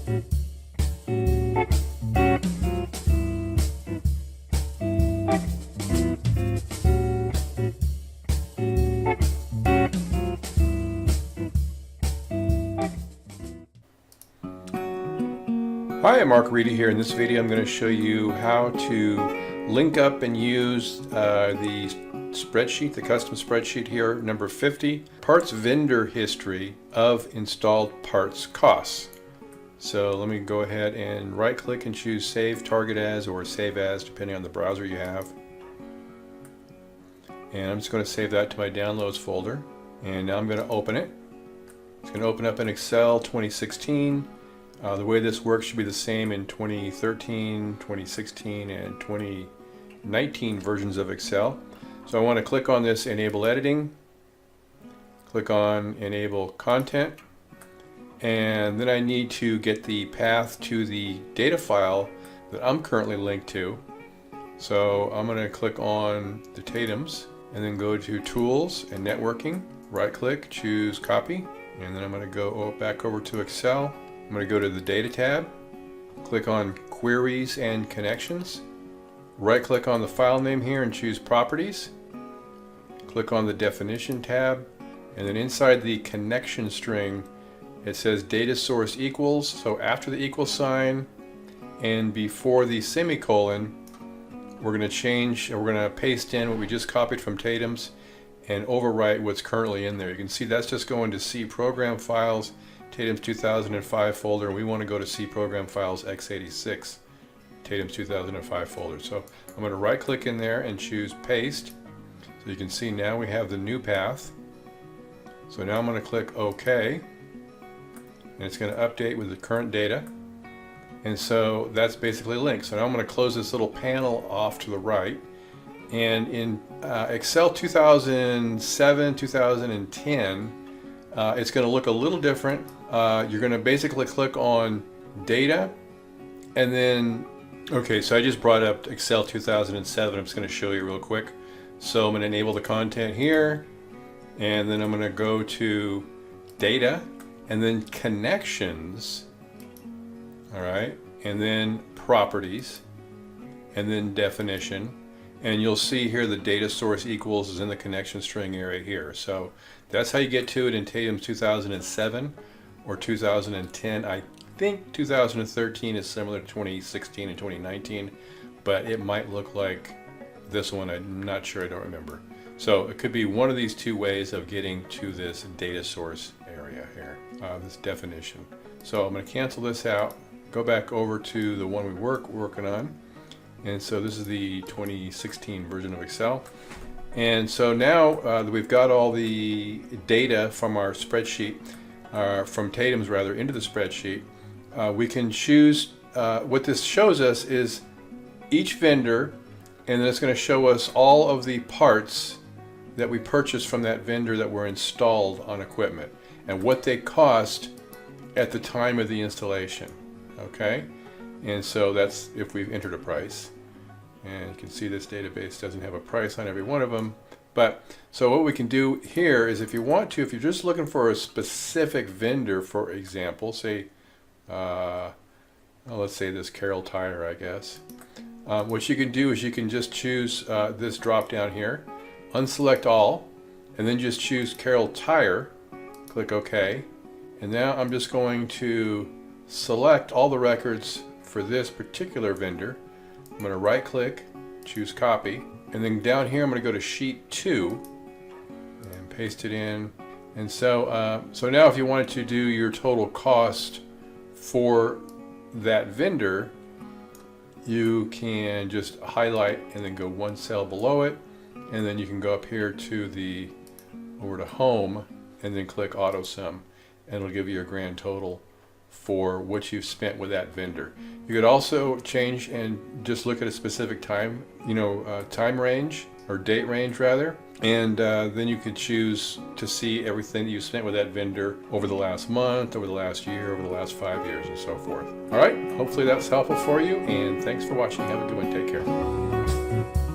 Hi, I'm Mark Reedy here. In this video I'm going to show you how to link up and use the spreadsheet, the custom spreadsheet here, number 50, parts vendor history of installed parts costs. So let me go ahead and right click and choose Save Target As or Save As depending on the browser you have. And I'm just going to save that to my downloads folder. And now I'm going to open it. It's going to open up in Excel 2016. The way this works should be the same in 2013, 2016, and 2019 versions of Excel. So I want to click on this Enable Editing, click on Enable Content, and then I need to get the path to the data file that I'm currently linked to. So I'm going to click on the TATEMS and then go to Tools and Networking, right click, choose Copy, and then I'm going to go back over to Excel. I'm going to go to the Data tab, click on Queries and Connections, right click on the file name here and choose Properties, click on the Definition tab, and then inside the connection string it says Data Source Equals, so after the equal sign and before the semicolon we're going to paste in what we just copied from TATEMS and overwrite what's currently in there. You can see that's just going to C Program Files, TATEMS 2005 folder, and we want to go to C Program Files x86, TATEMS 2005 folder. So I'm going to right click in there and choose Paste. So you can see now we have the new path. So now I'm going to click OK, and it's going to update with the current data. And so that's basically linked. So now I'm going to close this little panel off to the right. And in Excel 2007, 2010, it's going to look a little different. You're going to basically click on Data, and then, okay, so I just brought up Excel 2007. I'm just going to show you real quick. So I'm going to enable the content here, and then I'm going to go to Data, and then Connections, all right, and then Properties, and then Definition. And you'll see here the Data Source Equals is in the connection string area here. So that's how you get to it in TATEMS 2007 or 2010. I think 2013 is similar to 2016 and 2019, but it might look like this one. I'm not sure, I don't remember. So it could be one of these two ways of getting to this data source area here, this definition. So I'm going to cancel this out, go back over to the one we were working on. And so this is the 2016 version of Excel. And so now that we've got all the data from our spreadsheet, from TATEMS rather, into the spreadsheet, we can choose, what this shows us is each vendor, and then it's going to show us all of the parts that we purchased from that vendor that were installed on equipment and what they cost at the time of the installation. Okay? And so that's if we've entered a price. And you can see this database doesn't have a price on every one of them. But so what we can do here is if you want to, if you're just looking for a specific vendor, for example, say, well, let's say this Carroll Tire, I guess. What you can do is you can just choose this drop down here, unselect all, and then just choose Carroll Tire, click OK. And now I'm just going to select all the records for this particular vendor. I'm going to right click, choose Copy, and then down here I'm going to go to Sheet 2 and paste it in. And so, so now if you wanted to do your total cost for that vendor, you can just highlight and then go one cell below it, and then you can go up here to the, over to Home, and then click Auto Sum, and it'll give you a grand total for what you've spent with that vendor. You could also change and just look at a specific time, time range or date range rather, and then you could choose to see everything that you spent with that vendor over the last month, over the last year, over the last 5 years, and so forth. All right, hopefully that's helpful for you, and thanks for watching. Have a good one. Take care.